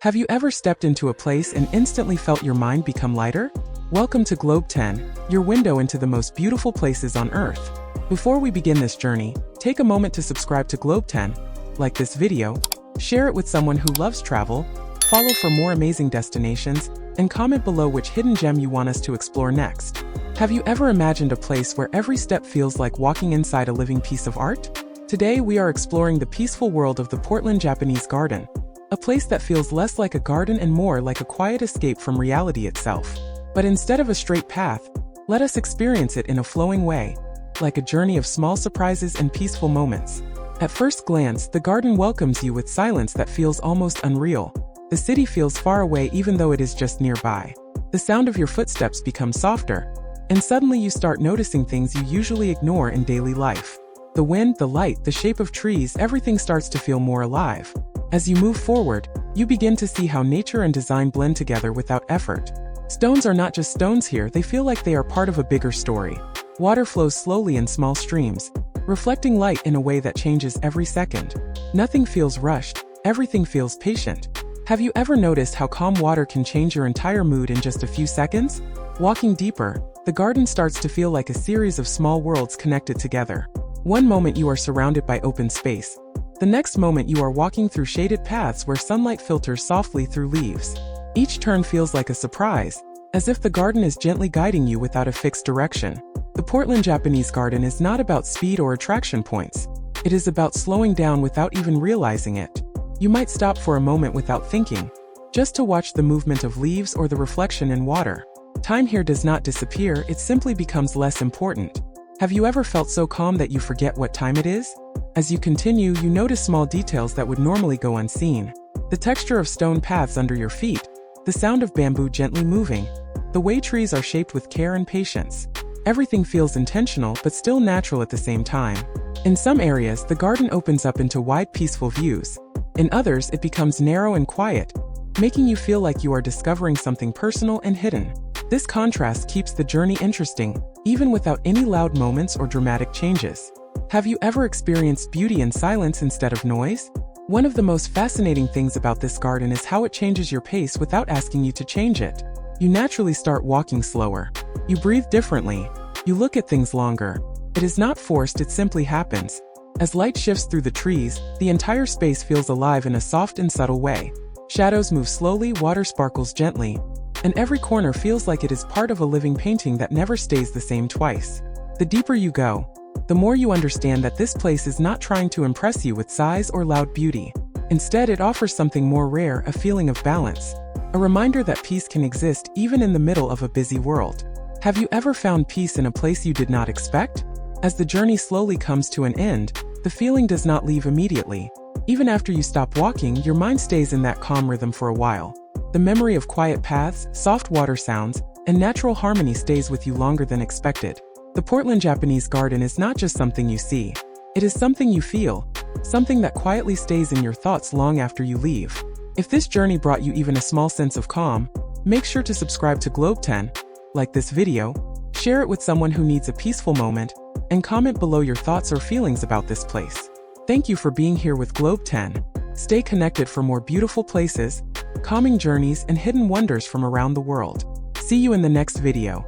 Have you ever stepped into a place and instantly felt your mind become lighter? Welcome to Globe 10, your window into the most beautiful places on Earth. Before we begin this journey, take a moment to subscribe to Globe 10, like this video, share it with someone who loves travel, follow for more amazing destinations, and comment below which hidden gem you want us to explore next. Have you ever imagined a place where every step feels like walking inside a living piece of art? Today we are exploring the peaceful world of the Portland Japanese Garden, a place that feels less like a garden and more like a quiet escape from reality itself. But instead of a straight path, let us experience it in a flowing way, like a journey of small surprises and peaceful moments. At first glance, the garden welcomes you with silence that feels almost unreal. The city feels far away even though it is just nearby. The sound of your footsteps becomes softer, and suddenly you start noticing things you usually ignore in daily life. The wind, the light, the shape of trees, everything starts to feel more alive. As you move forward, you begin to see how nature and design blend together without effort. Stones are not just stones here, they feel like they are part of a bigger story. Water flows slowly in small streams, reflecting light in a way that changes every second. Nothing feels rushed, everything feels patient. Have you ever noticed how calm water can change your entire mood in just a few seconds? Walking deeper, the garden starts to feel like a series of small worlds connected together. One moment you are surrounded by open space. The next moment you are walking through shaded paths where sunlight filters softly through leaves. Each turn feels like a surprise, as if the garden is gently guiding you without a fixed direction. The Portland Japanese Garden is not about speed or attraction points. It is about slowing down without even realizing it. You might stop for a moment without thinking, just to watch the movement of leaves or the reflection in water. Time here does not disappear, it simply becomes less important. Have you ever felt so calm that you forget what time it is? As you continue, you notice small details that would normally go unseen. The texture of stone paths under your feet, the sound of bamboo gently moving, the way trees are shaped with care and patience. Everything feels intentional but still natural at the same time. In some areas, the garden opens up into wide, peaceful views. In others, it becomes narrow and quiet, making you feel like you are discovering something personal and hidden. This contrast keeps the journey interesting, even without any loud moments or dramatic changes. Have you ever experienced beauty in silence instead of noise? One of the most fascinating things about this garden is how it changes your pace without asking you to change it. You naturally start walking slower. You breathe differently. You look at things longer. It is not forced, it simply happens. As light shifts through the trees, the entire space feels alive in a soft and subtle way. Shadows move slowly, water sparkles gently, and every corner feels like it is part of a living painting that never stays the same twice. The deeper you go, the more you understand that this place is not trying to impress you with size or loud beauty. Instead, it offers something more rare, a feeling of balance. A reminder that peace can exist even in the middle of a busy world. Have you ever found peace in a place you did not expect? As the journey slowly comes to an end, the feeling does not leave immediately. Even after you stop walking, your mind stays in that calm rhythm for a while. The memory of quiet paths, soft water sounds, and natural harmony stays with you longer than expected. The Portland Japanese Garden is not just something you see. It is something you feel, something that quietly stays in your thoughts long after you leave. If this journey brought you even a small sense of calm, make sure to subscribe to Globe 10, like this video, share it with someone who needs a peaceful moment, and comment below your thoughts or feelings about this place. Thank you for being here with Globe 10. Stay connected for more beautiful places, calming journeys, and hidden wonders from around the world. See you in the next video.